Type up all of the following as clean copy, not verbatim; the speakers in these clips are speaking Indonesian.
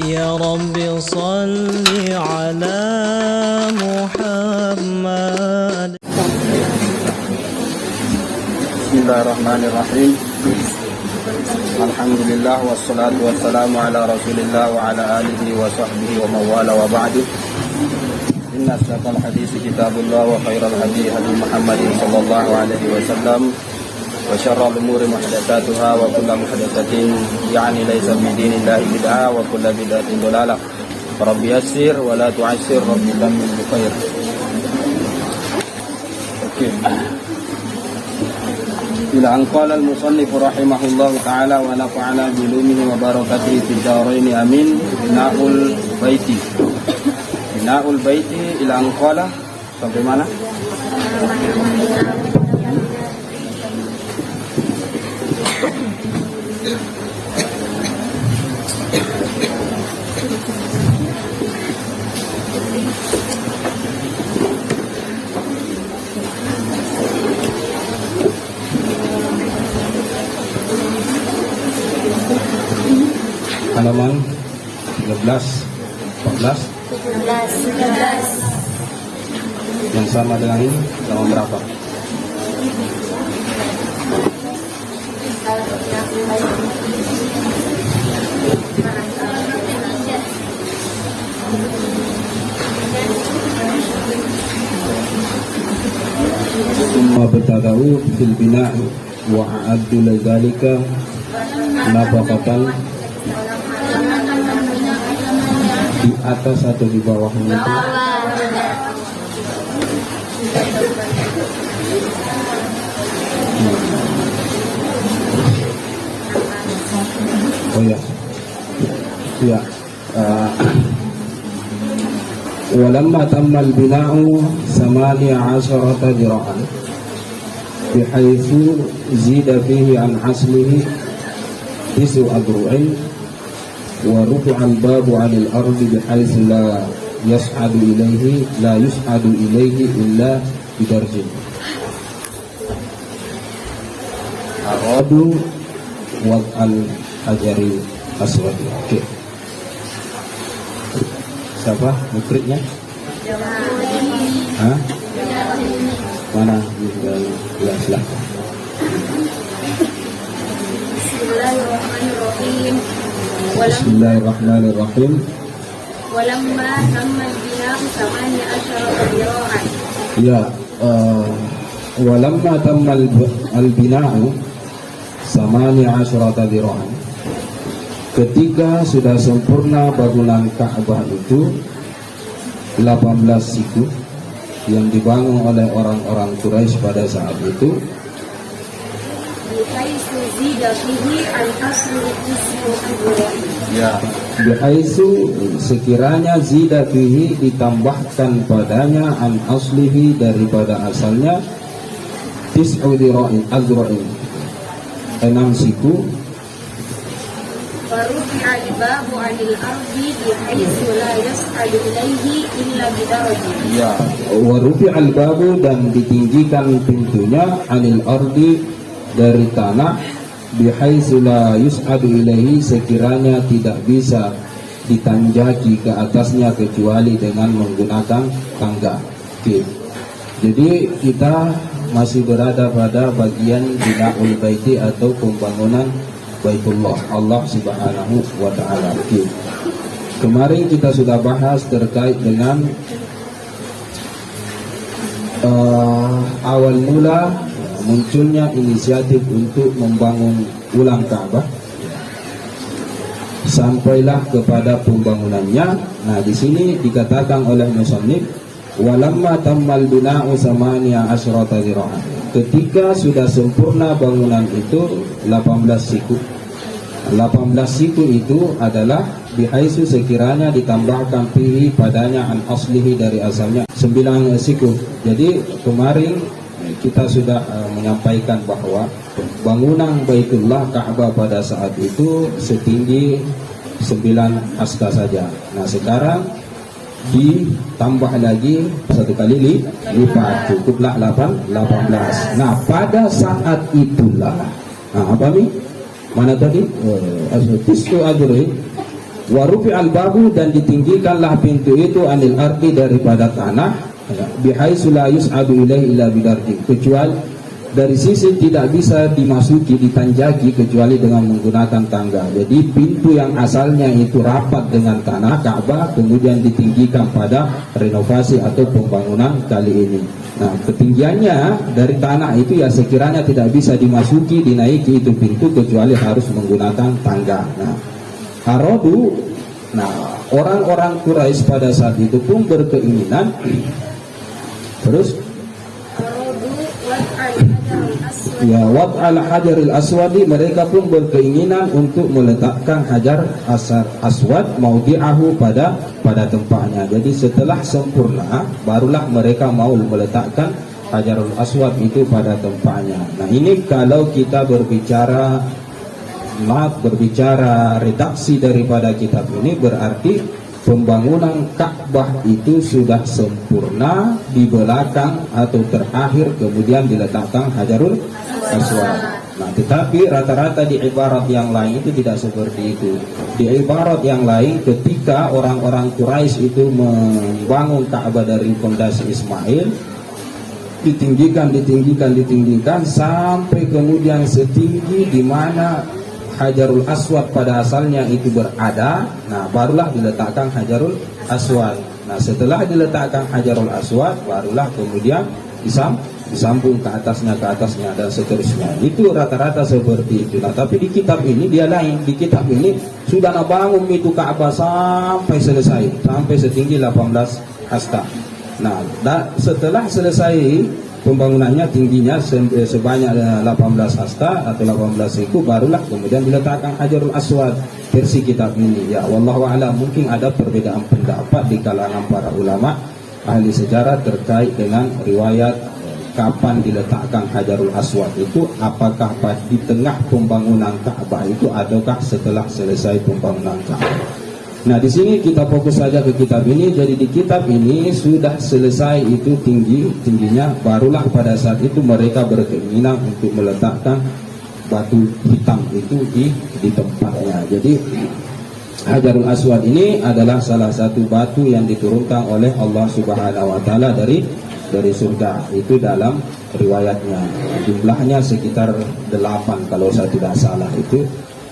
يا رب صل على محمد. Bismillahirrahmanirrahim. Alhamdulillah wassalatu wassalamu ala Rasulillah wa ala alihi wa sahbihi wa mawala wa ba'du. Inna asdaqal hadisi kitabullah wa khairal hadi hadi Muhammadin sallallahu alaihi wasallam wa syarrul umuri muhdatsatuha wa kullu muhdatsatin yani laysa min dinillahi bid'ah wa kullu bid'atin dhalalah. Rabbi yassir wa la tu'assir, rabbi tammim bi khair. Oke. Ila an qala al-musannif rahimahullah ta'ala wa nafa'ana bi ulumihi wa barakatihi fid dharain amin. Bina'ul baiti ila an qala sampai mana? Halaman 13, 14, 13. Yang sama dengan ini, sama berapa? Summa betadau fil bina' wa a'addu lidzalika nafaqatan di atas atau di bawahnya itu. Oh ya, ya. Walamma tammal bina'u 18 dira'an bihaitsu zida fihi an aslihi isu adru'in wa rufi'a al-babu 'anil ardi bihaitsu la yus'adu ilaihi illa bidarjin. Aradu wa al-hajari aswad. Oke. Siapa mukriknya? Hah? Mana? Ya, silakan. Bismillahirrahmanirrahim. Walamma tammal bina'u 18 dira'an. Ya, walamma tammal al-bina'u 18 dira'an. Ketika sudah sempurna bangunan Ka'bah itu 18 siku yang dibangun oleh orang-orang Quraisy pada saat itu, ya, bihaitsu sekiranya zida fihi ditambahkan padanya an aslihi daripada asalnya tis'u dira'in azra'in 6 siku. Warufi'a al-babu 'anil ardi bihaitsu la yas'adu ilaihi illa bidarajin. Ya, warufi'a al-babu dan ditinggikan pintunya 'anil ardi dari tanah bihaitsu la yus'adu ilaihi sekiranya tidak bisa ditanjaki ke atasnya kecuali dengan menggunakan tangga. Oke. Jadi kita masih berada pada bagian bina'ul baiti atau pembangunan Baitullah Allah Subhanahu wa ta'ala. Kemarin kita sudah bahas terkait dengan awal mula munculnya inisiatif untuk membangun ulang Ka'bah, sampailah kepada pembangunannya. Nah, di sini dikatakan oleh musannif walamma tammal bina'u 18 dira'an. Ketika sudah sempurna bangunan itu 18 siku. 18 siku itu adalah bihaitsu sekiranya ditambahkan fihi padanya an aslihi dari asalnya 9 siku. Jadi kemarin kita sudah menyampaikan bahwa bangunan Baitullah Ka'bah pada saat itu setinggi 9 hasta saja. Nah, sekarang ditambah lagi 1 kali lipat, cukuplah 18. Nah, pada saat itulah apa nih? Mana tadi? Tisku ajri Wa rufi'al babu, dan ditinggikanlah pintu itu anil ardi daripada tanah, bihaitsu la yus'adu ilaihi illa bidardi, kecuali dari sisi tidak bisa dimasuki, ditanjaki kecuali dengan menggunakan tangga. Jadi pintu yang asalnya itu rapat dengan tanah Ka'bah kemudian ditinggikan pada renovasi atau pembangunan kali ini. Nah, ketinggiannya dari tanah itu ya sekiranya tidak bisa dimasuki, dinaiki itu pintu kecuali harus menggunakan tangga. Nah, Harodu, nah orang-orang Quraisy pada saat itu pun berkeinginan terus ya wad'al hajaril aswadi, mereka pun berkeinginan untuk meletakkan hajar aswad maudi'ahu pada tempatnya. Jadi setelah sempurna barulah mereka mau meletakkan hajarul aswad itu pada tempatnya. Nah, ini kalau kita berbicara redaksi daripada kitab ini, berarti pembangunan Ka'bah itu sudah sempurna di belakang atau terakhir kemudian diletakkan hajarul aswad. Nah, tetapi rata-rata di ibarat yang lain itu tidak seperti itu. Di ibarat yang lain, ketika orang-orang Quraisy itu membangun Ka'bah dari fondasi Ismail, ditinggikan sampai kemudian setinggi di mana hajarul aswad pada asalnya itu berada. Nah, barulah diletakkan hajarul aswad. Nah, setelah diletakkan hajarul aswad barulah kemudian disambung ke atasnya dan seterusnya. Itu rata-rata seperti itu. Nah, tapi di kitab ini dia lain. Di kitab ini sudah bangun itu Ka'bah sampai selesai, sampai setinggi 18 hasta. Nah, setelah selesai pembangunannya tingginya sebanyak 18 hasta atau 18 ribu, barulah kemudian diletakkan hajarul aswad versi kitab ini. Ya, wallahu a'lam, mungkin ada perbedaan pendapat di kalangan para ulama ahli sejarah terkait dengan riwayat kapan diletakkan hajarul aswad itu, apakah di tengah pembangunan Ka'bah itu ataukah setelah selesai pembangunan Ka'bah. Nah, di sini kita fokus saja ke kitab ini. Jadi di kitab ini sudah selesai itu tingginya, barulah pada saat itu mereka berkeinginan untuk meletakkan batu hitam itu di tempatnya. Jadi hajarul aswad ini adalah salah satu batu yang diturunkan oleh Allah Subhanahu wa taala dari surga. Itu dalam riwayatnya. Jumlahnya sekitar 8 kalau saya tidak salah itu.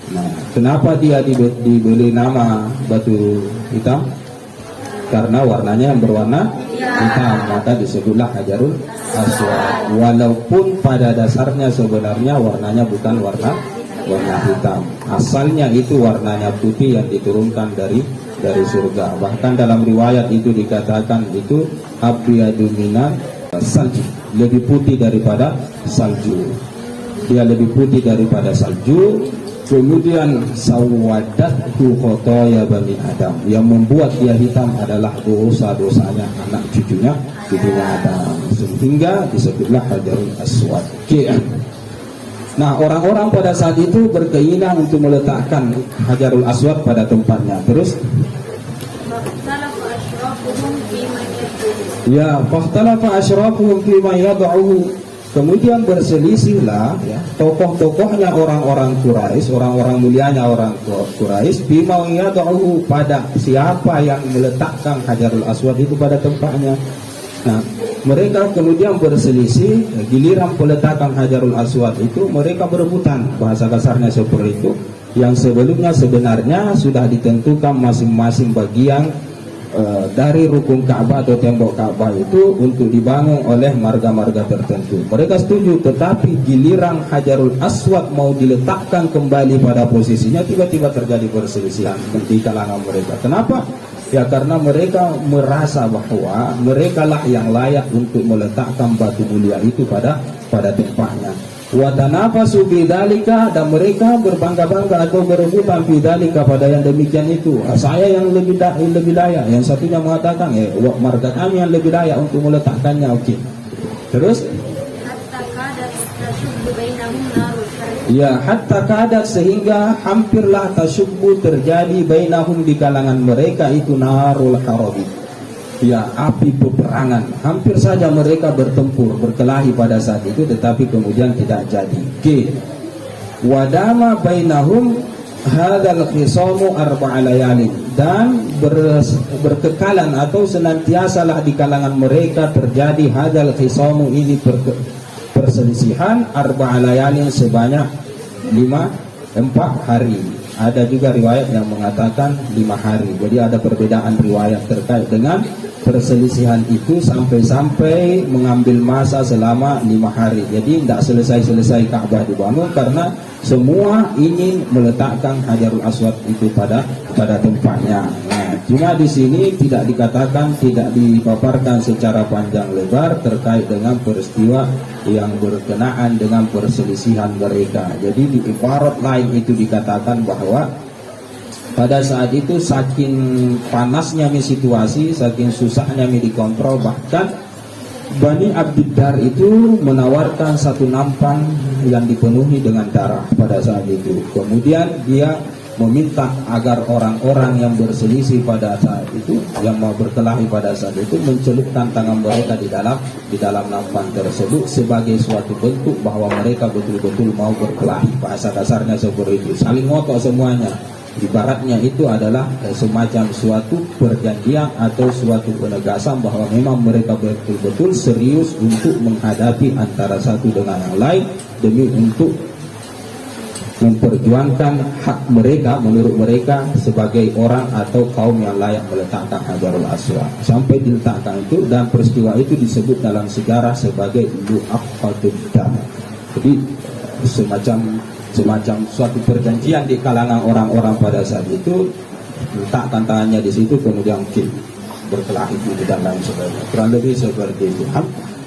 Nah, kenapa dia diberi nama batu hitam? Karena warnanya yang berwarna hitam, maka disebutlah hajarul aswad. Walaupun pada dasarnya sebenarnya warnanya bukan warna hitam, asalnya itu warnanya putih yang diturunkan dari surga. Bahkan dalam riwayat itu dikatakan itu abyadu minan salju, lebih putih daripada salju. Dia lebih putih daripada salju. Kemudian sawadathu khotoya bani Adam, yang membuat dia hitam adalah dosa-dosanya anak cucunya Adam, sehingga disebutlah hajarul aswad. Nah, orang-orang pada saat itu berkeinginan untuk meletakkan hajarul aswad pada tempatnya. Terus ya, fakhtalafa asyrafuhum fi ma yad'uhu, kemudian berselisihlah ya, tokoh-tokohnya orang-orang Quraisy, orang-orang mulianya orang Quraisy, bima yad'uhu, pada siapa yang meletakkan hajarul aswad itu pada tempatnya. Nah, mereka kemudian berselisih, giliran peletakan hajarul aswad itu mereka berebutan, bahasa kasarnya seperti itu. Yang sebelumnya sebenarnya sudah ditentukan masing-masing bagian dari rukun Ka'bah atau tembok Ka'bah itu untuk dibangun oleh marga-marga tertentu. Mereka setuju, tetapi giliran hajarul aswad mau diletakkan kembali pada posisinya, tiba-tiba terjadi perselisihan di kalangan mereka. Kenapa? Ya, karena mereka merasa bahwa mereka lah yang layak untuk meletakkan batu mulia itu pada tempatnya. Watanafasu bidzalika, dan mereka berbangga-bangga atau berebutan bidzalika pada yang demikian itu. Saya yang lebih layak, yang satunya mengatakan marga kami yang lebih layak untuk meletakkannya. Oke. Terus ya, hatta kadat, sehingga hampirlah tasyubbu terjadi bainahum, di kalangan mereka itu narul harabi, ya, api peperangan. Hampir saja mereka bertempur, berkelahi pada saat itu, tetapi kemudian tidak jadi. Wadama bainahum hadzal khisamu arba'a layalin, dan berkekalan atau senantiasalah di kalangan mereka terjadi hadzal khisamu ini perselisihan arba'a layalin sebanyak 4 hari. Ada juga riwayat yang mengatakan 5 hari. Jadi ada perbedaan riwayat terkait dengan perselisihan itu sampai mengambil masa selama 5 hari. Jadi tidak selesai Ka'bah dibangun karena semua ingin meletakkan Hajarul Aswad itu pada tempatnya. Nah, cuma di sini tidak dikatakan, tidak dipaparkan secara panjang lebar terkait dengan peristiwa yang berkenaan dengan perselisihan mereka. Jadi di ibarat lain itu dikatakan bahwa pada saat itu saking panasnya situasi, saking susahnya dikontrol, bahkan Bani Abdiddar itu menawarkan satu nampan yang dipenuhi dengan darah pada saat itu. Kemudian dia meminta agar orang-orang yang berselisih pada saat itu, yang mau berkelahi pada saat itu, mencelupkan tangan mereka di dalam nampan tersebut sebagai suatu bentuk bahwa mereka betul-betul mau berkelahi. Bahasa dasarnya seperti itu, saling ngotot semuanya. Ibaratnya itu adalah semacam suatu perjanjian atau suatu penegasan bahwa memang mereka betul-betul serius untuk menghadapi antara satu dengan yang lain demi untuk memperjuangkan hak mereka menurut mereka sebagai orang atau kaum yang layak meletakkan Hajarul Aswad. Sampai diletakkan itu, dan peristiwa itu disebut dalam sejarah sebagai Lu'aqatud Dam. Jadi semacam suatu perjanjian di kalangan orang-orang pada saat itu, letakkan tangannya di situ, kemudian berkelahi itu dan lain sebagainya. Kurang lebih seperti itu.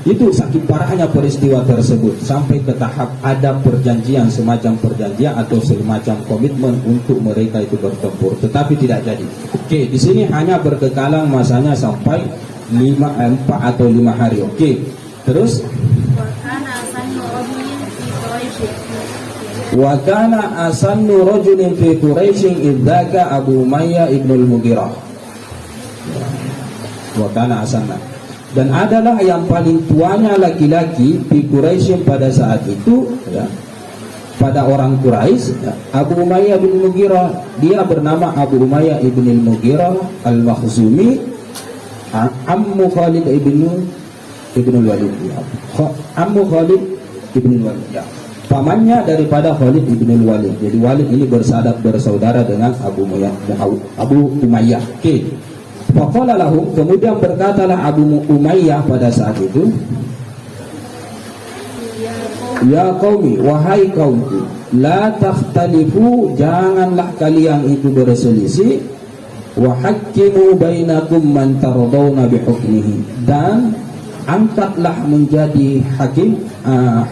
Itu saking parahnya peristiwa tersebut sampai ke tahap ada perjanjian, semacam perjanjian atau semacam komitmen untuk mereka itu bertempur, tetapi tidak jadi. Oke, di sini hanya berkekalan masanya sampai 4 atau 5 hari. Oke, terus wa kana asannu rajulin fi Quraisy idzaka Abu Umayyah ibnul Mughirah. Wa kana asanna, dan adalah yang paling tuanya laki-laki di Quraisy pada saat itu, ya, pada orang Quraisy, ya, Abu Umayyah bin Mughirah. Dia bernama Abu Umayyah ibn Mughirah al-Makhzumi, ammu Khalid ibn Walid, ya. Ammu Khalid ibn Walid, ya. Pamannya daripada Khalid ibn Walid. Jadi Walid ini bersaudara dengan Abu Umayyah. Oke. Faqala lahum, kemudian berkatalah Abu Umayyah pada saat itu, ya qaumi, wahai kaumku, la takhtalifu, janganlah kalian itu berselisih, wa hakkimu bainakum man tardawna bihukmihi, dan angkatlah menjadi hakim,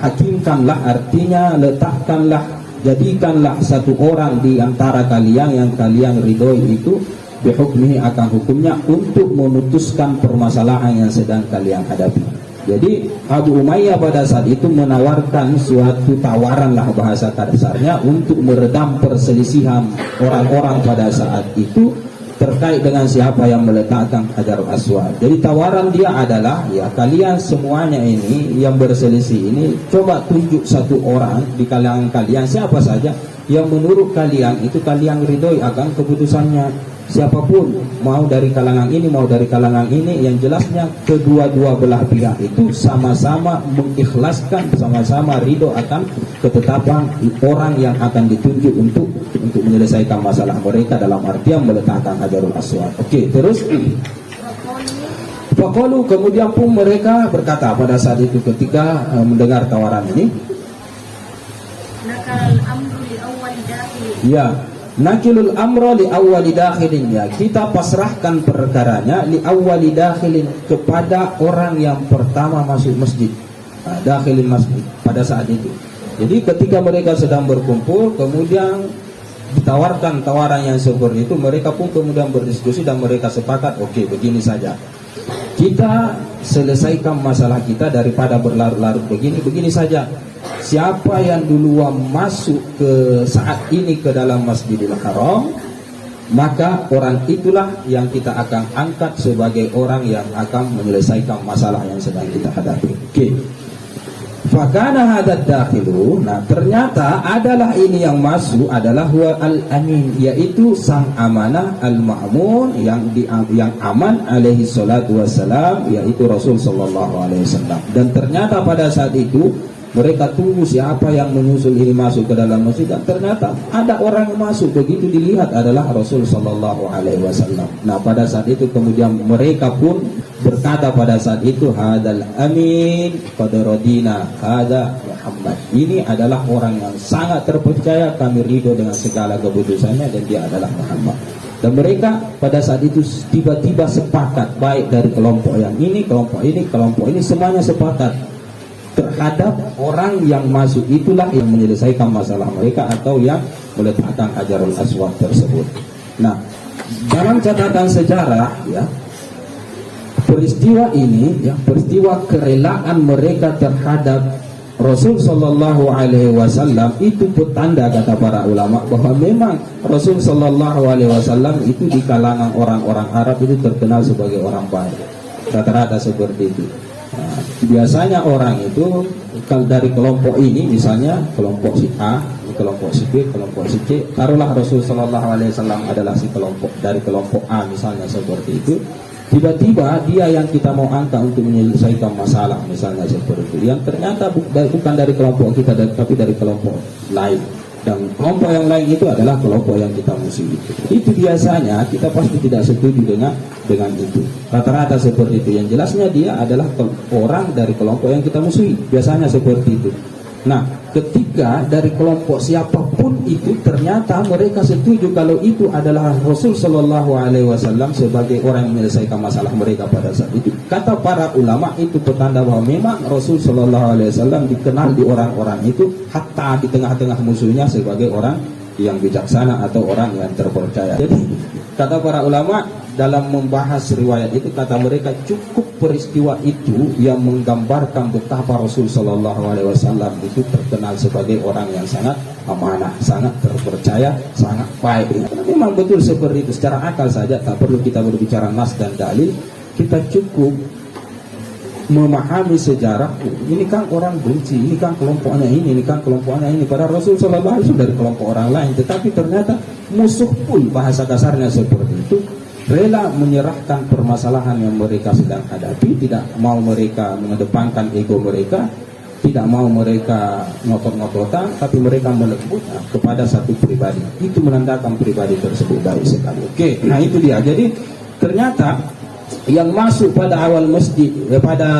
hakimkanlah artinya letakkanlah, jadikanlah satu orang di antara kalian yang kalian ridhoi itu bihukmihi, akan hukumnya, untuk memutuskan permasalahan yang sedang kalian hadapi. Jadi Abu Umayyah pada saat itu menawarkan suatu tawaran lah bahasa kasarnya untuk meredam perselisihan orang-orang pada saat itu terkait dengan siapa yang meletakkan Hajarul Aswad. Jadi tawaran dia adalah, ya kalian semuanya ini yang berselisih ini, coba tunjuk satu orang di kalangan kalian, siapa saja yang menurut kalian itu kalian ridhoi akan keputusannya. Siapapun, mau dari kalangan ini, mau dari kalangan ini, yang jelasnya kedua-dua belah pihak itu sama-sama mengikhlaskan, sama-sama ridho akan ketetapan orang yang akan ditunjuk untuk menyelesaikan masalah mereka dalam artian meletakkan Hajarul Aswad. Oke, terus faqalu, kemudian pun mereka berkata pada saat itu ketika mendengar tawaran ini, nakal amru li awwal dakhil, ya, nakilul amra li awwali dakhilin, ya, kita pasrahkan perkaranya li awwali dakhilin, kepada orang yang pertama masuk masjid. Dakhilin masjid pada saat itu. Jadi ketika mereka sedang berkumpul, kemudian ditawarkan tawaran yang seperti itu, mereka pun kemudian berdiskusi dan mereka sepakat, oke, begini saja, kita selesaikan masalah kita daripada berlarut-larut begini saja. Siapa yang duluan masuk ke saat ini ke dalam Masjidil Haram, maka orang itulah yang kita akan angkat sebagai orang yang akan menyelesaikan masalah yang sedang kita hadapi. Oke. fakana hadad dakhilu, nah ternyata adalah ini yang masuk adalah huwa al-amin, yaitu sang amanah al-ma'mun yang aman alaihi salatu wassalam, yaitu Rasul sallallahu alaihi wasallam. Dan ternyata pada saat itu mereka tunggu siapa yang menyusul ini masuk ke dalam masjid, dan ternyata ada orang yang masuk. Begitu dilihat adalah Rasul sallallahu alaihi wasallam. Nah, pada saat itu kemudian mereka pun berkata pada saat itu, hadal amin qad radina hada Muhammad. Ini adalah orang yang sangat terpercaya, kami ridho dengan segala keputusannya, dan dia adalah Muhammad. Dan mereka pada saat itu tiba-tiba sepakat, baik dari kelompok yang ini, kelompok ini semuanya sepakat terhadap orang yang masuk itulah yang menyelesaikan masalah mereka atau yang meletakkan Hajarul Aswad tersebut. Nah, dalam catatan sejarah ya, peristiwa ini ya, peristiwa kerelaan mereka terhadap Rasul sallallahu alaihi wasallam itu petanda, kata para ulama, bahwa memang Rasul sallallahu alaihi wasallam itu di kalangan orang-orang Arab itu terkenal sebagai orang baik. Rata-rata seperti itu. Nah, biasanya orang itu kalau dari kelompok ini, misalnya kelompok si A, kelompok si B, kelompok si C, taruhlah Rasul sallallahu alaihi wasallam adalah si kelompok dari kelompok A misalnya seperti itu. Tiba-tiba dia yang kita mau angkat untuk menyelesaikan masalah misalnya seperti itu, yang ternyata bukan dari kelompok kita tapi dari kelompok lain, dan kelompok yang lain itu adalah kelompok yang kita musuhi. Itu biasanya kita pasti tidak setuju dengan itu. Rata-rata seperti itu. Yang jelasnya dia adalah orang dari kelompok yang kita musuhi, biasanya seperti itu. Nah, ketika dari kelompok siapapun itu ternyata mereka setuju kalau itu adalah Rasul sallallahu alaihi wasallam sebagai orang yang menyelesaikan masalah mereka pada saat itu, kata para ulama itu petanda bahwa memang Rasul sallallahu alaihi wasallam dikenal di orang-orang itu, hatta di tengah-tengah musuhnya, sebagai orang yang bijaksana atau orang yang terpercaya. Jadi kata para ulama dalam membahas riwayat itu, kata mereka cukup peristiwa itu yang menggambarkan betapa Rasul sallallahu alaihi wasallam itu terkenal sebagai orang yang sangat amanah, sangat terpercaya, sangat baik. Memang betul seperti itu. Secara akal saja, tak perlu kita berbicara nas dan dalil, kita cukup memahami sejarah. Ini kan orang benci, ini kan kelompoknya ini kan kelompoknya ini. Pada Rasul sallallahu alaihi wasallam dari kelompok orang lain, tetapi ternyata musuh pun, bahasa kasarnya seperti itu, rela menyerahkan permasalahan yang mereka sedang hadapi, tidak mau mereka mengedepankan ego mereka, tidak mau mereka ngotot-ngototan, tapi mereka melebut kepada satu pribadi. Itu menandakan pribadi tersebut baik sekali. Oke, nah itu dia. Jadi ternyata yang masuk pada awal masjid, pada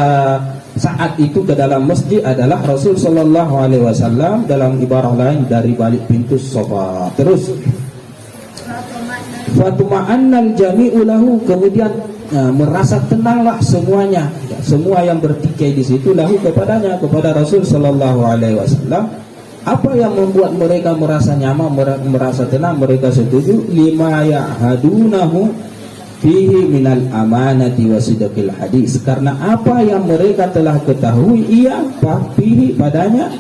saat itu ke dalam masjid adalah Rasul sallallahu alaihi wasallam, dalam ibarah lain dari balik pintu sofa. Terus fatuma'annal jami'u lahu, kemudian merasa tenanglah semuanya, ya, semua yang bertikai di situ lahu kepadanya, kepada Rasul sallallahu alaihi wasallam. Apa yang membuat mereka merasa nyaman, merasa tenang, mereka setuju? Lima ya'hadunahu fihi minal amanati wa sidqil hadis, karena apa yang mereka telah ketahui ia fihi padanya,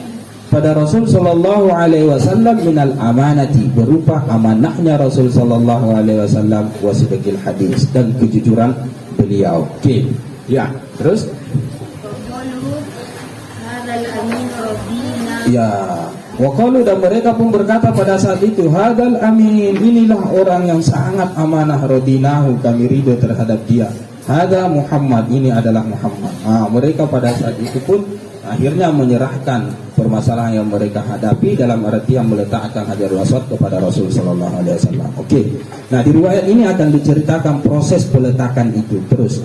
pada Rasul sallallahu alaihi wasallam, minal amanati, berupa amanahnya Rasul sallallahu alaihi wasallam, wa sidqil hadis, dan kejujuran beliau. Oke, ya, terus ya, waqalu, dan mereka pun berkata pada saat itu, hadal amin, inilah orang yang sangat amanah, radinahu, kami ridho terhadap dia, hada Muhammad, ini adalah Muhammad. Mereka pada saat itu pun akhirnya menyerahkan permasalahan yang mereka hadapi, dalam artian meletakkan Hajarul Aswad kepada Rasul sallallahu alaihi wasallam. Oke. Nah, di riwayat ini akan diceritakan proses peletakan itu. Terus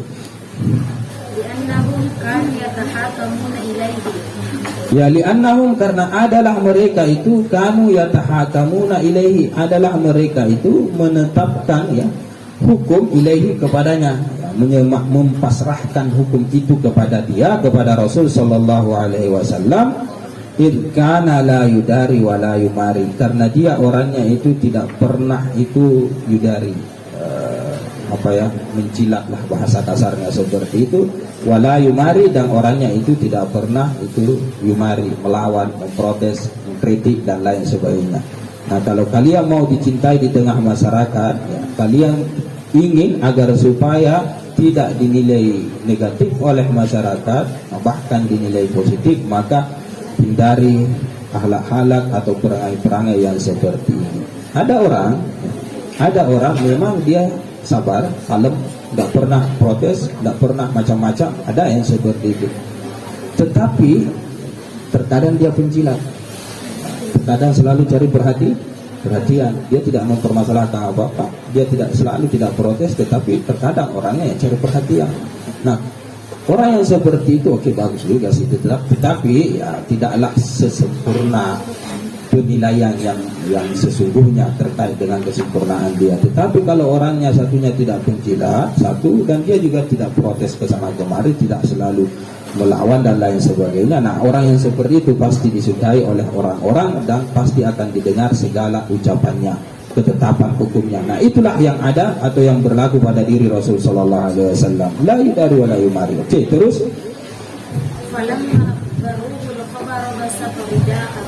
ya, li'annahum, karena adalah mereka itu, kanu yatahakamuna ilaihi, adalah mereka itu menetapkan ya hukum ilaihi kepadanya, ya, mempasrahkan hukum itu kepada dia, kepada Rasul sallallahu alaihi wasallam. Id kana la yudari wa la yumari, karena dia orangnya itu tidak pernah itu yudari, mencilatlah, bahasa kasarnya seperti itu, wala yumari, dan orangnya itu tidak pernah itu yumari, melawan, memprotes, mengkritik dan lain sebagainya. Nah, kalau kalian mau dicintai di tengah masyarakat, ya, kalian ingin agar supaya tidak dinilai negatif oleh masyarakat, bahkan dinilai positif, maka hindari akhlak-akhlak atau perangai-perangai yang seperti ini. Ada orang memang dia sabar, kalem, tidak pernah protes, tidak pernah macam-macam. Ada yang seperti itu. Tetapi terkadang dia penjilat, terkadang selalu cari perhatian. Dia tidak mempermasalahkan apa-apa, dia selalu tidak protes, tetapi terkadang orangnya yang cari perhatian. Nah, orang yang seperti itu oke, bagus juga sih, tetapi ya tidaklah sesempurna penilaian yang sesungguhnya terkait dengan kesempurnaan dia. Tetapi kalau orangnya satunya tidak penjilat, dan dia juga tidak protes ke sana kemari, tidak selalu melawan dan lain sebagainya. Nah, orang yang seperti itu pasti disukai oleh orang-orang dan pasti akan didengar segala ucapannya, ketetapan hukumnya. Nah, itulah yang ada atau yang berlaku pada diri Rasul sallallahu alaihi wasallam. La yudaru wa la yumari. Oke, terus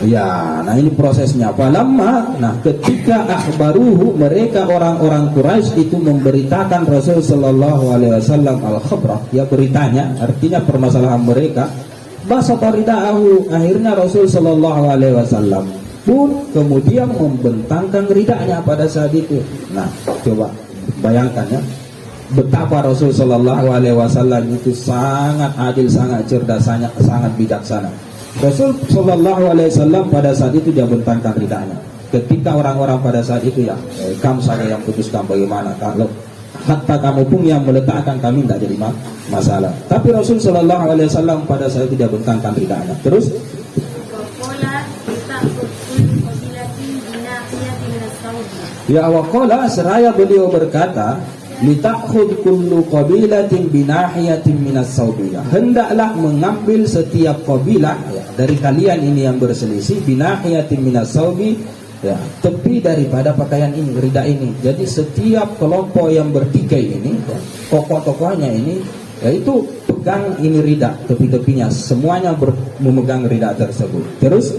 ya, nah ini prosesnya. Nah ketika akhbaruhu, mereka orang-orang Quraisy itu memberitakan Rasul sallallahu alaihi wasallam al-khabrah, ya beritanya, artinya permasalahan mereka. Basataridaahu, akhirnya Rasul sallallahu alaihi wasallam pun kemudian membentangkan ridanya pada saat itu. Nah, coba bayangkan ya, betapa Rasul sallallahu alaihi wasallam itu sangat adil, sangat cerdas, sangat bijaksana. Rasul sallallahu alaihi wasallam pada saat itu dia bentangkan ridanya. Ketika orang-orang pada saat itu ya, kamu saja yang putuskan bagaimana, kalau hatta kamu pun yang meletakkan, kami tidak jadi masalah. Tapi Rasul sallallahu alaihi wasallam pada saat itu dia bentangkan ridanya. Terus ya, waqala, seraya beliau berkata, litakhud kullu qabilatin binahiyatin minas saubiyah, hendaklah mengambil setiap qabilah ya, dari kalian ini yang berselisih, binahiyatin minas saubi, ya, tepi daripada pakaian ini, rida ini. Jadi setiap kelompok yang bertikai ini, ya, tokoh-tokohnya ini, yaitu pegang ini rida, tepi-tepinya semuanya memegang rida tersebut. Terus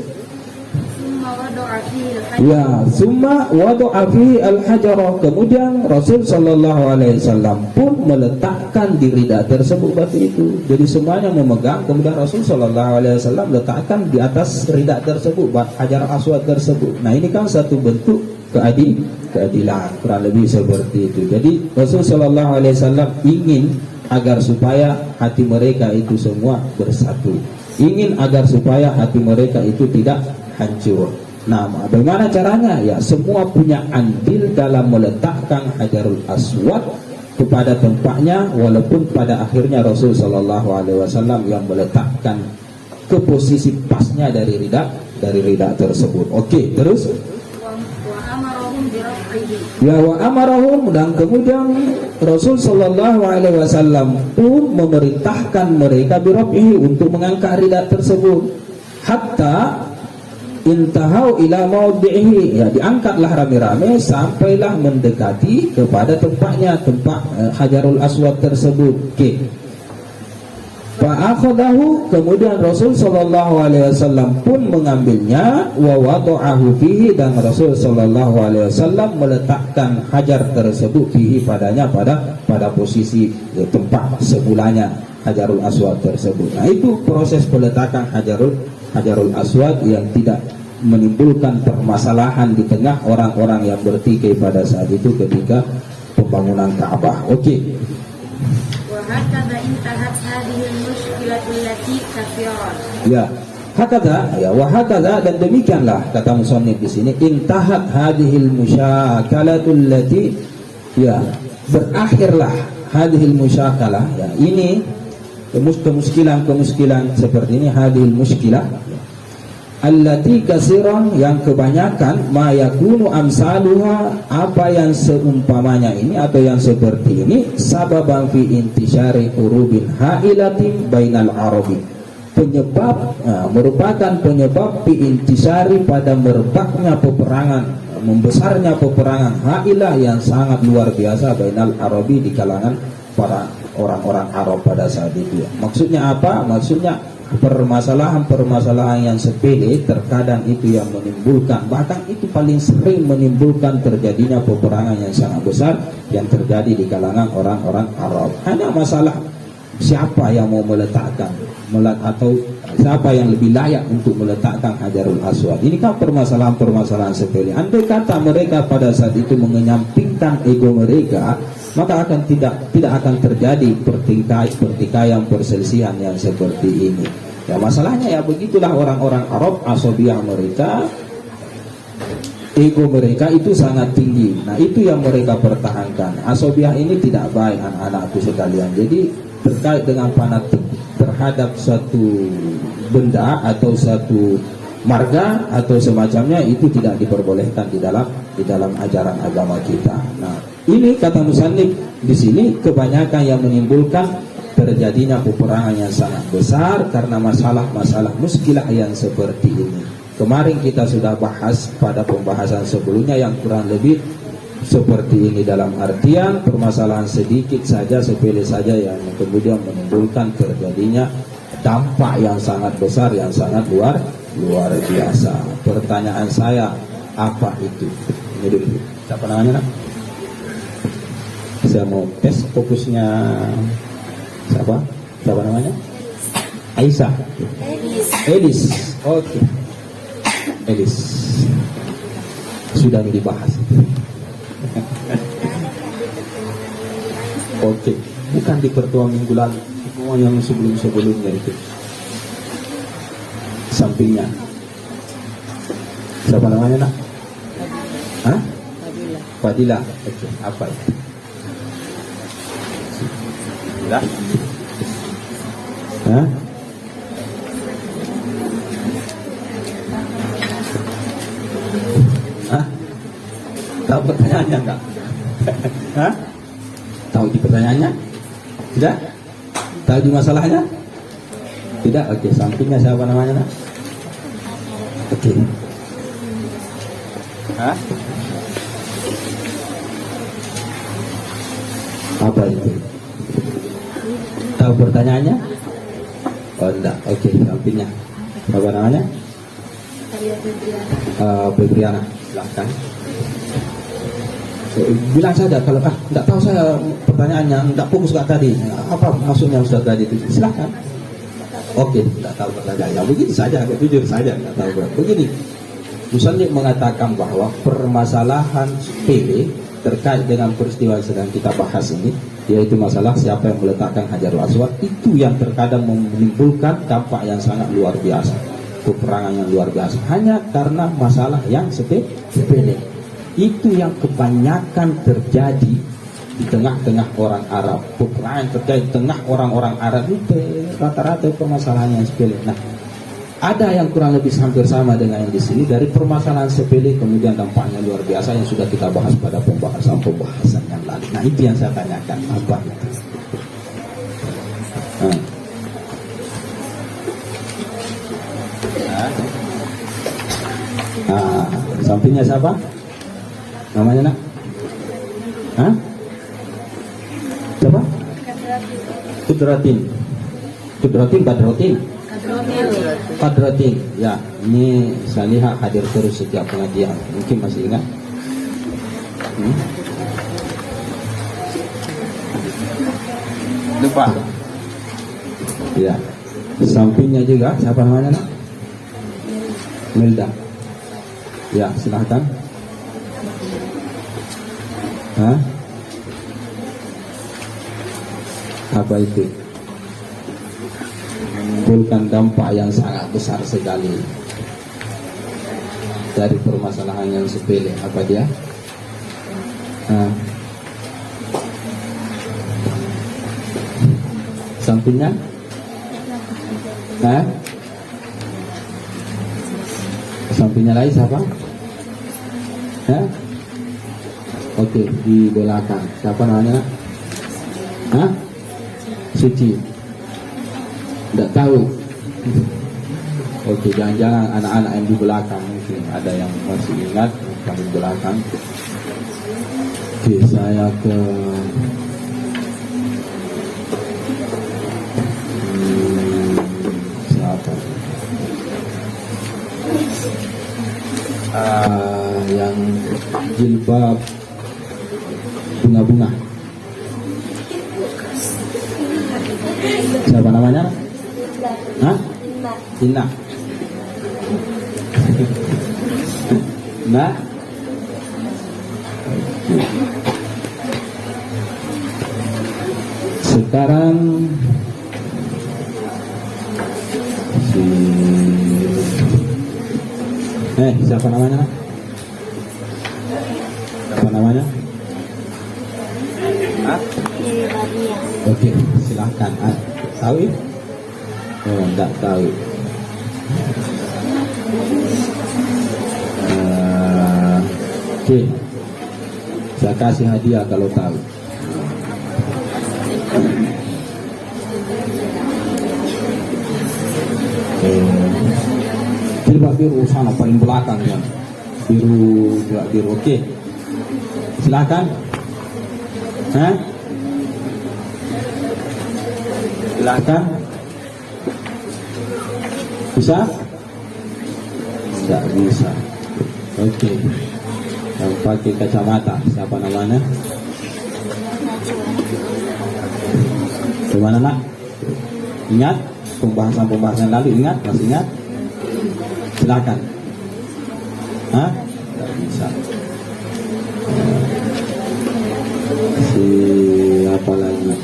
ya, summa wadu'a fihi al-hajarah, kemudian Rasul sallallahu alaihi wasallam pun meletakkan di rida tersebut batu itu. Jadi semuanya memegang, kemudian Rasul sallallahu alaihi wasallam letakkan di atas rida tersebut, hajar aswad tersebut. Nah, ini kan satu bentuk keadilan, kurang lebih seperti itu. Jadi Rasul sallallahu alaihi wasallam ingin agar supaya hati mereka itu semua bersatu, ingin agar supaya hati mereka itu tidak hancur. Nah, bagaimana caranya? Ya, semua punya andil dalam meletakkan Hajarul Aswad kepada tempatnya, walaupun pada akhirnya Rasul sallallahu alaihi wasallam yang meletakkan ke posisi pasnya dari rida tersebut. Oke, terus ya, wa amarahum, dan kemudian Rasul sallallahu alaihi wasallam pun memerintahkan mereka biraf'ihi, untuk mengangkat rida tersebut, hatta intahau ila maudhihi, ya diangkatlah rame-rame sampailah mendekati kepada tempatnya, tempat Hajarul Aswad tersebut. Oke. Fa'akhadahu, kemudian Rasul sallallahu alaihi wasallam pun mengambilnya, wa wada'ahu fihi, dan Rasul sallallahu alaihi wasallam meletakkan hajar tersebut fihi, padanya, pada posisi tempat semulanya Hajarul Aswad tersebut. Nah, itu proses peletakan Hajarul Aswad yang tidak menimbulkan permasalahan di tengah orang-orang yang bertikai pada saat itu ketika pembangunan Ka'bah. Oke. Ya, hakadha, ya, wa hakadha, dan demikianlah kata musannif di sini, intahat hadhil musyakalatul lati, ya, berakhirlah hadhil musyakalah, ya, ini kemuskilan seperti ini, hadhil muskilah allati kasiran, yang kebanyakan, ma yakunu amsaluha, apa yang seumpamanya ini atau yang seperti ini, sababan fi intisyari hurubin hailatin bainal arabi, penyebab, merupakan penyebab fi intisyari, pada merebaknya peperangan, membesarnya peperangan hailah yang sangat luar biasa, bainal arabi, di kalangan para orang-orang Arab pada saat itu. Maksudnya apa? Maksudnya permasalahan yang sepele terkadang itu yang menimbulkan, bahkan itu paling sering menimbulkan terjadinya peperangan yang sangat besar yang terjadi di kalangan orang-orang Arab. Hanya masalah siapa yang mau meletakkan atau siapa yang lebih layak untuk meletakkan Hajarul Aswad. Ini kan permasalahan-permasalahan sepele. Andai kata mereka pada saat itu mengenyampingkan ego mereka, maka akan tidak akan terjadi pertikaian perselisihan yang seperti ini. Ya, masalahnya ya begitulah orang-orang Arab, asabiah mereka, ego mereka itu sangat tinggi. Nah, itu yang mereka pertahankan. Asabiah ini tidak baik, anak-anakku sekalian. Jadi terkait dengan fanatik terhadap suatu benda atau suatu marga atau semacamnya, itu tidak diperbolehkan di dalam ajaran agama kita. Nah, ini kata musannif di sini kebanyakan yang menimbulkan terjadinya peperangan yang sangat besar karena masalah-masalah muskilah yang seperti ini. Kemarin kita sudah bahas pada pembahasan sebelumnya yang kurang lebih seperti ini, dalam artian permasalahan sedikit saja, sepele saja yang kemudian menimbulkan terjadinya dampak yang sangat besar, yang sangat luar biasa. Pertanyaan saya, apa itu? Ini dulu. Siapa namanya, nak? Saya mau tes fokusnya. Siapa namanya? Aisyah. Elis. Oke. Elis. Sudah dibahas. Oke, bukan di pertemuan minggu lalu, semua yang sebelumnya itu. Sampingnya. Siapa namanya, nak? Hah? Fadilah. Oke, apa itu? Sudah? Hah? Hah? Tahu pertanyaannya enggak? Hah? Tahu di pertanyaannya? Tidak? Tahu di masalahnya? Tidak? Oke, sampingnya siapa namanya, nak? Oke. Hah? Apa itu? Tahu pertanyaannya? Oh, enggak. Oke, sampingnya. Siapa namanya? Febriana. Silahkan. Bilang saja kalau enggak tahu saya pertanyaannya, enggak fokus enggak tadi. Apa maksudnya Ustaz tadi itu? Silahkan. Oke, enggak tahu pertanyaannya. Begitu saja, jujur saja enggak tahu. Begini. Musannif mengatakan bahwa permasalahan sepele terkait dengan peristiwa yang sedang kita bahas ini, yaitu masalah siapa yang meletakkan Hajarul Aswad, itu yang terkadang menimbulkan dampak yang sangat luar biasa, peperangan yang luar biasa, hanya karena masalah yang sepele. Itu yang kebanyakan terjadi di tengah-tengah orang Arab. Peperangan terjadi di tengah orang-orang Arab itu rata-rata permasalahan yang sepele. Nah, ada yang kurang lebih hampir sama dengan yang di sini, dari permasalahan sepele kemudian dampaknya luar biasa yang sudah kita bahas pada pembahasan yang lalu. Nah, itu yang saya tanyakan, apa itu? Sampingnya siapa? Namanya, nak? Hah? Siapa? Kadratin. Kadratin. Ya, ini saya lihat hadir terus setiap pengajian. Mungkin masih ingat? Lupa. Ya. Sampingnya juga siapa namanya, nak? Melda. Ya, silahkan. Hah? Apa itu? Menimbulkan dampak yang sangat besar sekali dari permasalahan yang sepele. Apa dia? Sampingnya? Sampingnya lagi siapa? Oke, di belakang. Siapa namanya? Suci. Tidak tahu. Oke, jangan-jangan anak-anak yang di belakang mungkin ada yang masih ingat yang di belakang. Oke, saya ke siapa? Yang jilbab bunga-bunga. Siapa namanya? Inna. Nah. Sekarang siapa namanya? Siapa namanya? Oke, silahkan. Tahu? Oh, enggak tahu. Oke, saya kasih hadiah kalau tahu. Jilbab biru sana paling belakang ya. Biru, jilbab biru. Oke. Silakan. Hah? Silakan. Bisa? Tidak bisa. Oke. Yang pakai kacamata, siapa namanya? Gimana nak? Ingat pembahasan lalu, ingat? Masih ingat? Silakan. Hah? Tidak bisa. Siapa lagi?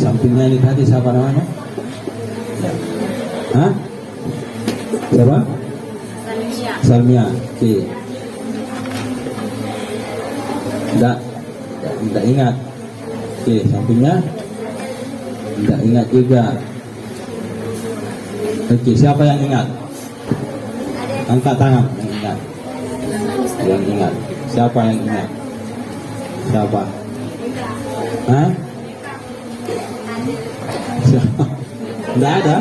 Sampingnya ini tadi siapa namanya? Hah? Siapa? Salmia. Oke. Tidak ingat. Oke, sampingnya tidak ingat juga. Oke, siapa yang ingat? Angkat tangan yang ingat. Yang ingat. Siapa yang ingat? Siapa? Hah? Siapa? Tidak ada?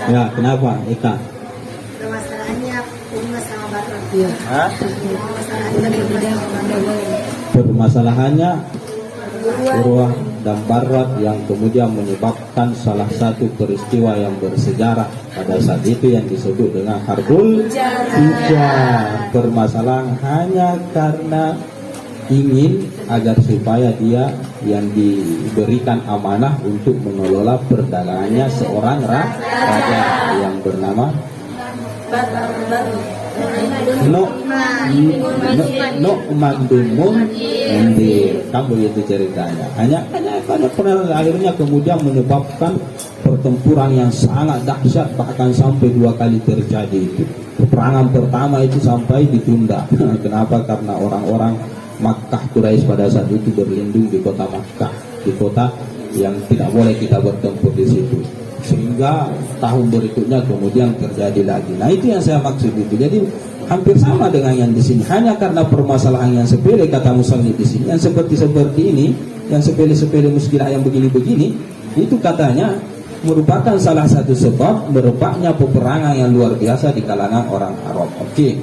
Ya, kenapa? Eka. Permasalahannya Urwah sama Barrot. Hah? Permasalahannya Urwah dan Barrot yang kemudian menyebabkan salah satu peristiwa yang bersejarah pada saat itu yang disebut dengan Harbul Hijab. Permasalahan hanya karena ingin agar supaya dia yang diberikan amanah untuk mengelola perdagangannya seorang raja yang bernama Nu'man bin Mundir. Kan begitu ceritanya. Hanya akhirnya kemudian menyebabkan pertempuran yang sangat dahsyat, bahkan sampai 2 kali terjadi itu. Peperangan pertama itu sampai ditunda. Kenapa? Karena orang-orang Makkah Quraisy pada saat itu berlindung di kota Makkah, di kota yang tidak boleh kita bertempur di situ. Sehingga tahun berikutnya kemudian terjadi lagi. Nah, itu yang saya maksud itu. Jadi hampir sama dengan yang di sini. Hanya karena permasalahan yang sepele, kata musannif di sini, yang seperti ini, yang sepele-sepele muskilah yang begini-begini, itu katanya merupakan salah satu sebab merebaknya peperangan yang luar biasa di kalangan orang Arab. Oke.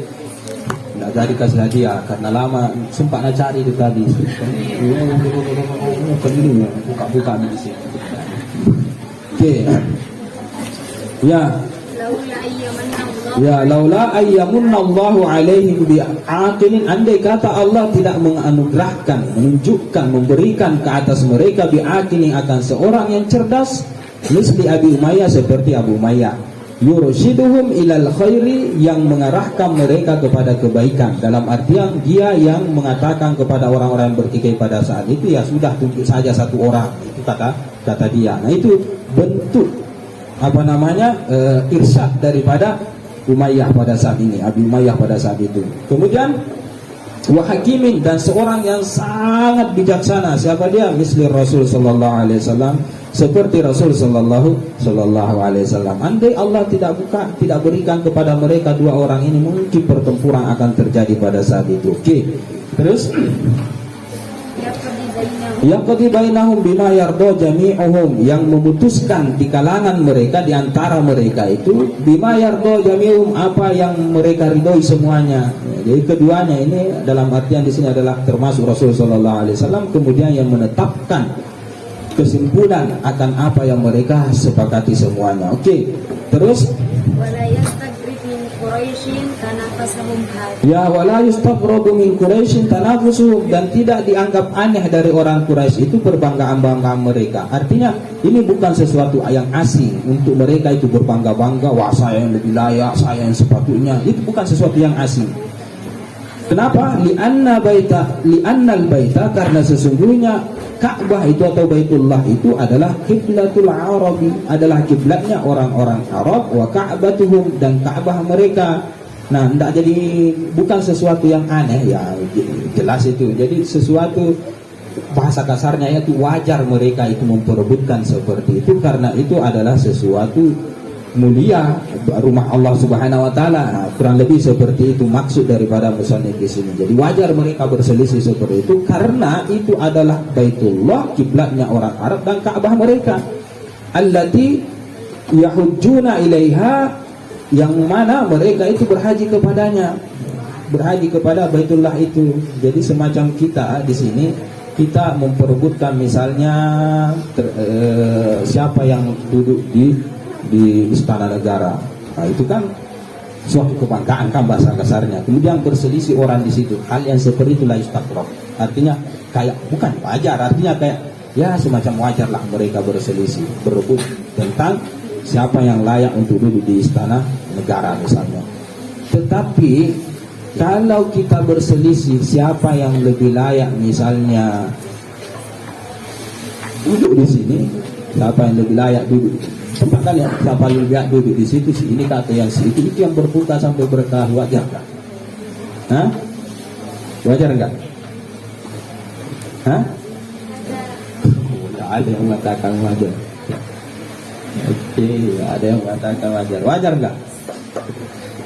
Nggak jadi kasih hadiah karena lama sempat nak cari itu tadi. Buka-buka di sini. Oke. Ya, laula ayyamunallahu alaihim bi'aqilin, andai kata Allah tidak menganugerahkan, menunjukkan, memberikan ke atas mereka bi'aqilin akan seorang yang cerdas, misli Abi Umayyah, seperti Abu Umayyah, yursiduhum ilal khairi, yang mengarahkan mereka kepada kebaikan, dalam artian dia yang mengatakan kepada orang-orang yang bertikai pada saat itu, ya sudah tunjuk saja satu orang, itu kata dia. Nah, itu bentuk irsyad daripada Umayyah pada saat ini, Abi Umayyah pada saat itu. Kemudian wa hakimin, dan seorang yang sangat bijaksana. Siapa dia? Misli Rasul sallallahu alaihi wasallam, seperti Rasul sallallahu alaihi wasallam. Andai Allah tidak berikan kepada mereka 2 orang ini, mungkin pertempuran akan terjadi pada saat itu. Oke. Terus yaqdi bainahum bima yardo jami'uhum, yang memutuskan di kalangan mereka, di antara mereka itu bima yardo jami'uhum, apa yang mereka ridhoi semuanya. Jadi keduanya ini dalam artian di sini adalah termasuk Rasul sallallahu alaihi wasallam, kemudian yang menetapkan kesimpulan akan apa yang mereka sepakati semuanya. Oke. Terus Quraisyin tanafasahum hadha. Ya, wala yustaghrabu min Quraisyin tanafusuhum, dan tidak dianggap aneh dari orang Quraisy itu perbanggaan-banggaan mereka. Artinya ini bukan sesuatu yang asing untuk mereka itu berbangga-bangga, wah saya yang lebih layak, saya yang sepatutnya. Itu bukan sesuatu yang asing. Kenapa? Li'annal baita, karena sesungguhnya Ka'bah itu atau Baitullah itu adalah kiblatul Arabi, adalah kiblatnya orang-orang Arab, wa ka'batuhum, dan Ka'bah mereka. Nah, tidak jadi, bukan sesuatu yang aneh ya, jelas itu. Jadi sesuatu, bahasa kasarnya itu wajar mereka itu memperebutkan seperti itu, karena itu adalah sesuatu mulia, rumah Allah Subhanahu wa taala. Nah, kurang lebih seperti itu maksud daripada musannif di sini. Jadi wajar mereka berselisih seperti itu karena itu adalah Baitullah, kiblatnya orang Arab, dan Ka'bah mereka. Allati yahujjuna ilaiha, yang mana mereka itu berhaji kepadanya. Berhaji kepada Baitullah itu. Jadi semacam kita di sini, kita memperebutkan misalnya siapa yang duduk di Istana Negara. Nah, itu kan suatu kebanggaan kan bahasa kasarnya. Kemudian berselisih orang di situ. Hal yang seperti itu la yustaqrab. Artinya kayak bukan wajar, artinya kayak ya semacam wajar lah mereka berselisih, berebut tentang siapa yang layak untuk duduk di Istana Negara misalnya. Tetapi kalau kita berselisih siapa yang lebih layak misalnya duduk di sini, siapa yang lebih layak duduk, kan ya, siapa yang lihat duduk di situ, si ini kata yang si itu yang berputar sampai berkah, wajar kan? Hah? Wajar enggak? Hah? Ada yang mengatakan wajar. Oke, ada yang mengatakan wajar. Wajar enggak?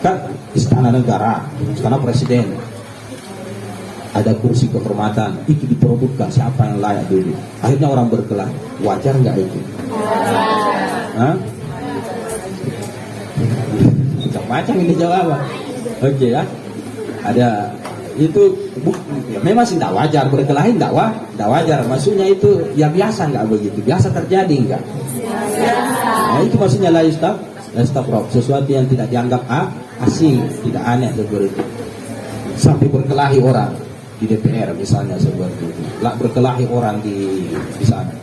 Kan Istana Negara, Istana Presiden, ada kursi kehormatan, itu diperebutkan siapa yang layak duduk. Akhirnya orang berkelahi. Wajar enggak itu? Hah? Macam-macam ini jawaban. Oke ya. Ada itu memang sih tidak wajar, berkelahi tidak wajar. Maksudnya itu ya biasa enggak begitu? Biasa terjadi enggak? Nah, itu maksudnya la yustaqrab, sesuatu yang tidak dianggap asing, tidak aneh seperti itu. Sampai berkelahi orang di DPR misalnya seperti itu. Lah berkelahi orang di sana.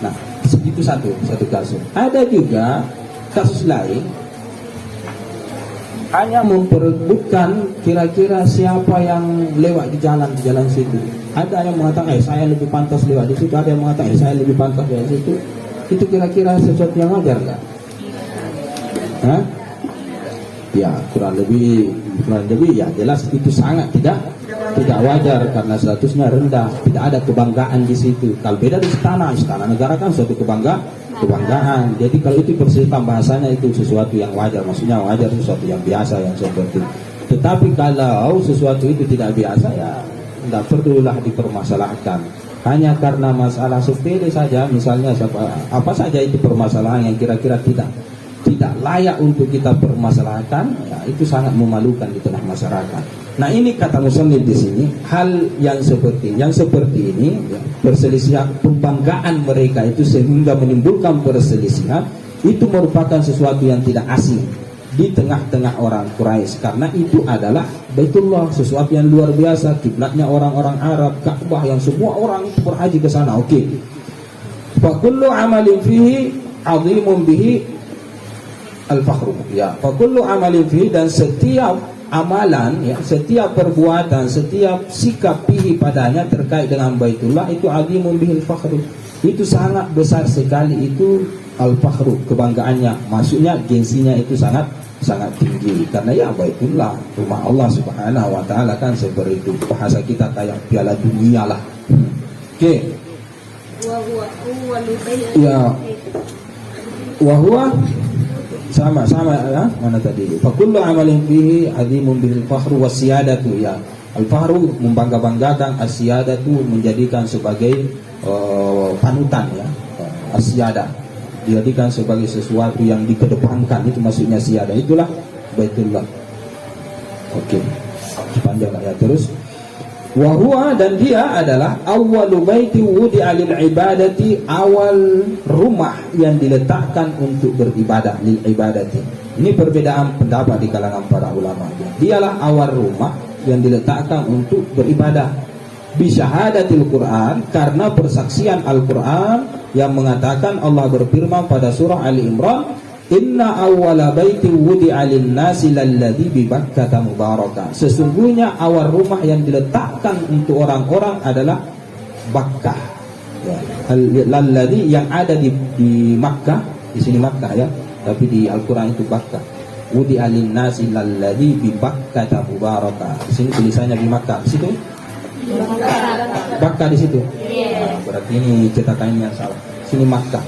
Nah, itu satu kasus. Ada juga kasus lain, hanya memperebutkan kira-kira siapa yang lewat di jalan situ. Ada yang mengatakan saya lebih pantas lewat di situ, ada yang mengatakan saya lebih pantas lewat situ. Itu kira-kira sesuatu yang wajar nggak? Hah? Ya kurang lebih ya jelas itu sangat tidak wajar karena statusnya rendah, tidak ada kebanggaan di situ. Kalau beda di Istana Negara kan suatu kebanggaan. Jadi kalau itu persilakan bahasanya itu sesuatu yang wajar, maksudnya wajar sesuatu yang biasa yang seperti itu. Tetapi kalau sesuatu itu tidak biasa ya tidak perlulah dipermasalahkan. Hanya karena masalah sepele saja, misalnya apa saja itu permasalahan yang kira-kira tidak layak untuk kita permasalahkan, ya, itu sangat memalukan di tengah masyarakat. Nah ini kata musannif di sini, hal yang seperti ini, ya, perselisihan pembanggaan mereka itu sehingga menimbulkan perselisihan, itu merupakan sesuatu yang tidak asing di tengah-tengah orang Quraisy, karena itu adalah Baitullah, sesuatu yang luar biasa, kiblatnya orang-orang Arab, Ka'bah yang semua orang itu berhaji ke sana. Oke. Fa kullu amalin fihi 'azimun bihi al-fakhru. Ya, fa kullu amalin fihi, dan setiap amalan, ya, setiap perbuatan, setiap sikap fihi padanya terkait dengan Baitullah itu 'azimun bihi al-fakhru. Itu sangat besar sekali itu al-fakhru, kebanggaannya. Maksudnya gengsinya itu sangat tinggi karena ya Baitullah, rumah Allah Subhanahu wa taala kan seperti itu. Bahasa kita kayak piala dunia lah. Oke. Ya. Wa huwa sama ya, mana tadi? Fa kullu amalin fihi 'azimun bil fakhru wasiyadatu, ya. Al-fakhru membangga-banggakan, as-siyadatu menjadikan sebagai panutan, ya. As-siyadah dijadikan sebagai sesuatu yang dikedepankan, itu maksudnya siyadah, itulah Baitullah. Oke. Panjang ya terus. Wahua, dan dia adalah awwalu baiti wudi'a lil ibadati, awal rumah yang diletakkan untuk beribadah, lil ibadati. Ini perbedaan pendapat di kalangan para ulama. Dialah awal rumah yang diletakkan untuk beribadah. Bisyahadatil Quran, karena persaksian Al-Quran yang mengatakan, Allah berfirman pada surah Ali Imran, inna awwala baiti wudi'a lin-nasi lalladzi bi Bakkah mubarakah. Sesungguhnya awal rumah yang diletakkan untuk orang-orang adalah Bakkah, ya. Lalladzi, yang ada di Makkah, di sini Makkah ya, tapi di Al-Quran itu Bakkah. Wudi'a lin-nasi lalladzi bi Bakkah mubarakah. Di sini tulisannya di Makkah, di situ Bakkah di situ. Nah, berarti ini cetakannya salah. Sini Makkah.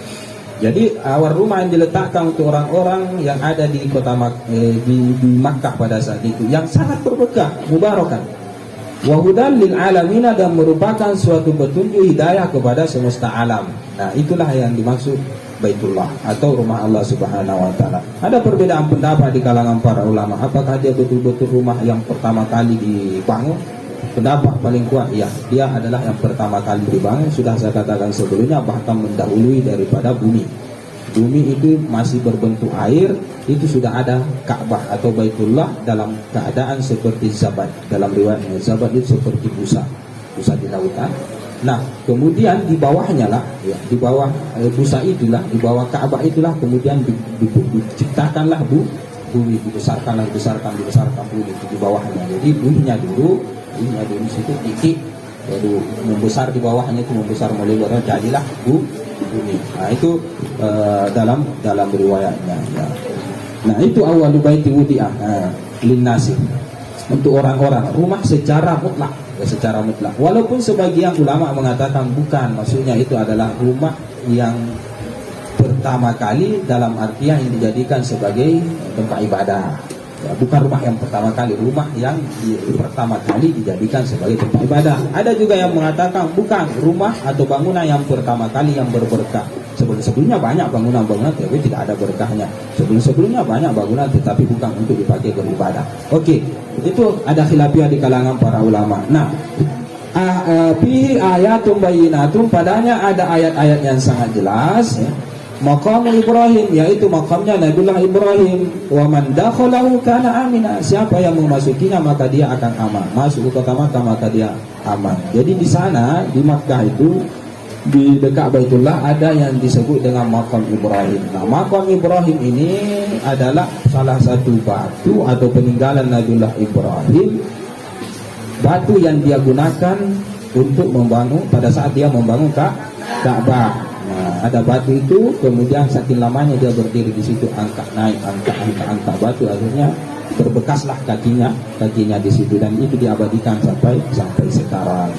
Jadi awal rumah yang diletakkan untuk orang-orang yang ada di kota di Makkah pada saat itu, yang sangat berberkah, mubarakan. Wa hudan lil alamin, dan merupakan suatu petunjuk hidayah kepada semesta alam. Nah, itulah yang dimaksud Baitullah atau rumah Allah Subhanahu wa taala. Ada perbedaan pendapat di kalangan para ulama, apakah dia betul-betul rumah yang pertama kali dibangun? Pendapat paling kuat, ya, dia adalah yang pertama kali dibangun. Sudah saya katakan sebelumnya, bahkan mendahului daripada bumi. Bumi itu masih berbentuk air, itu sudah ada Ka'bah atau Baitullah dalam keadaan seperti zabat. Dalam riwayatnya, zabat itu seperti busa di lautan. Nah, kemudian di bawahnya lah, ya, di bawah busa itulah, di bawah Ka'bah itulah kemudian diciptakanlah bumi, dibesarkan bumi itu di bawahnya. Jadi buminya dulu di situ titik, lalu membesar di bawahnya, itu membesar melebar, jadilah bumi. Nah, itu dalam riwayatnya. Ya. Nah, itu awwalu baiti wudi'a linnasi, untuk orang-orang, rumah secara mutlak, ya, secara mutlak. Walaupun sebagian ulama mengatakan bukan, maksudnya itu adalah rumah yang pertama kali dalam artian yang dijadikan sebagai tempat ibadah. Ya, bukan rumah yang pertama kali, rumah yang pertama kali dijadikan sebagai tempat ibadah. Ada juga yang mengatakan bukan rumah atau bangunan yang pertama kali yang berberkah. Sebelum-sebelumnya banyak bangunan-bangunan tapi tidak ada berkahnya. Sebelum-sebelumnya banyak bangunan tetapi bukan untuk dipakai beribadah. Oke, itu ada khilafiyah di kalangan para ulama. Nah, fihi ayatun bayyinatun, padanya ada ayat-ayat yang sangat jelas, ya. Maqam Ibrahim, yaitu makamnya Nabiullah Ibrahim. Wa man dakhalahu kana amina, siapa yang memasukinya maka dia akan aman. Masuk ke kota Makkah maka dia aman. Jadi di sana di Makkah itu di dekat Baitullah ada yang disebut dengan Maqam Ibrahim. Nah, Maqam Ibrahim ini adalah salah satu batu atau peninggalan Nabiullah Ibrahim. Batu yang dia gunakan untuk membangun pada saat dia membangun Ka'bah. Nah, ada batu itu, kemudian saking lamanya dia berdiri di situ, angkat batu, akhirnya berbekaslah kakinya di situ, dan itu diabadikan sampai sekarang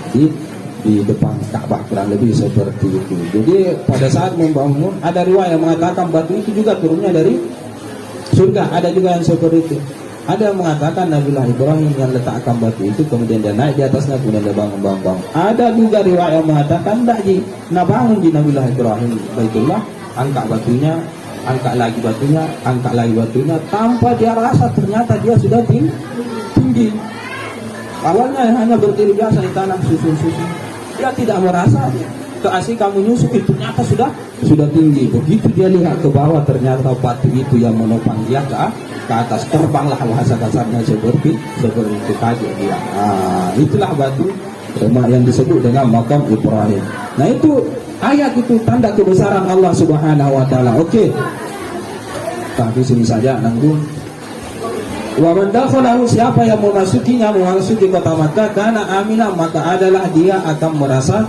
di depan Ka'bah, kurang lebih seperti itu. Jadi pada saat membangun, ada riwayat yang mengatakan batu itu juga turunnya dari surga, ada juga yang seperti itu. Ada yang mengatakan Nabiullah Ibrahim yang letakkan batu itu, kemudian dia naik di atasnya, kemudian dia bangun. Ada juga riwayat yang mengatakan bangun di Nabiullah Ibrahim Baitullah, angkat lagi batunya, tanpa dia rasa ternyata dia sudah tinggi. Awalnya hanya berdiri biasa di tanah, susun. Dia tidak merasa keasik kamu nyusup itu ternyata sudah tinggi. Begitu dia lihat ke bawah, ternyata batu itu yang menopang dia ke atas, terbanglah, bahasa kasarnya seperti itu, kaget dia. Itulah batu yang disebut dengan Maqam Ibrahim. Nah, itu ayat itu tanda kebesaran Allah Subhanahu wa taala. Oke. Tapi sini saja nanggung. Wa man dakhalahu, siapa yang memasuki kota Makkah karena aminah, maka adalah dia akan merasa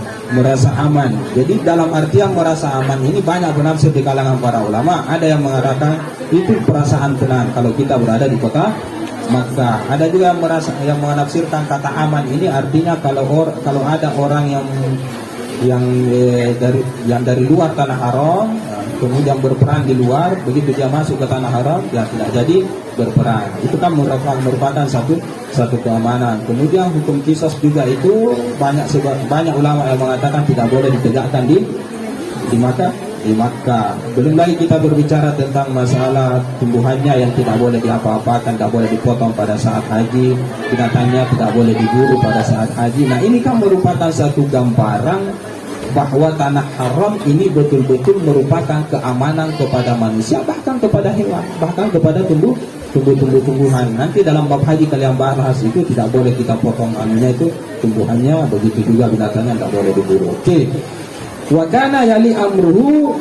aman. Jadi dalam artian merasa aman ini banyak penafsir di kalangan para ulama. Ada yang mengatakan itu perasaan tenang kalau kita berada di kota Makkah. Ada juga yang menafsirkan kata aman ini artinya kalau ada orang yang dari luar tanah haram, kemudian berperang di luar, begitu dia masuk ke tanah haram, dia tidak jadi berperang. Itu kan merupakan satu keamanan. Kemudian hukum qisas juga itu banyak ulama yang mengatakan tidak boleh ditegakkan di Makkah. di Makkah. Belum lagi kita berbicara tentang masalah tumbuhannya yang tidak boleh diapa-apakan, tidak boleh dipotong pada saat haji, binatangnya tidak boleh diburu pada saat haji. Nah, ini kan merupakan satu gambaran bahwa tanah haram ini betul-betul merupakan keamanan kepada manusia, bahkan kepada hewan, bahkan kepada tumbuh-tumbuhan. Nanti dalam bab haji kalian bahas itu tidak boleh kita potong anunya itu tumbuhannya, begitu juga binatangnya tidak boleh diburu. Oke. Wa kana yali amruhu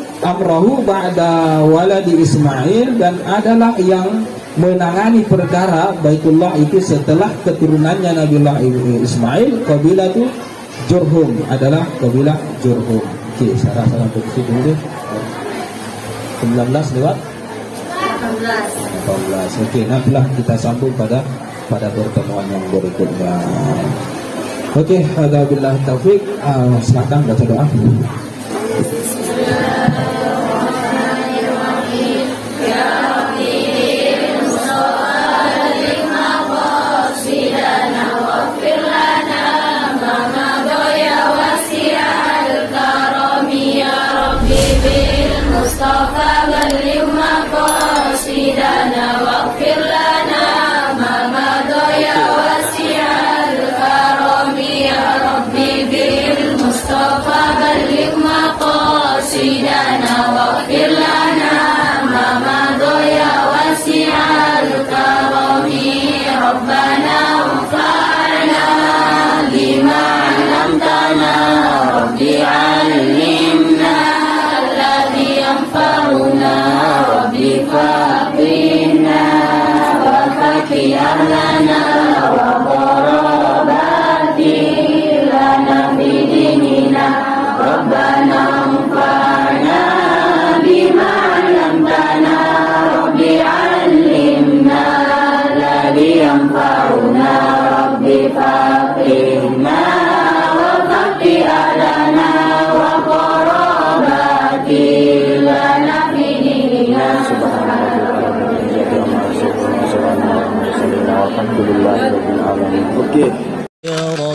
ba'da waladi Ismail, dan adalah yang menangani perkara Baitullah itu setelah keturunannya Nabiullah Ismail, kabilah itu Jurhum, adalah kabilah Jurhum. Oke, saya rasa untuk situ dulu. 19 lewat 18. Oke, nantilah kita sambung pada pertemuan yang berikutnya. Oke, hadza billahi taufik. Silakan baca doa. Alhamdulillah. يا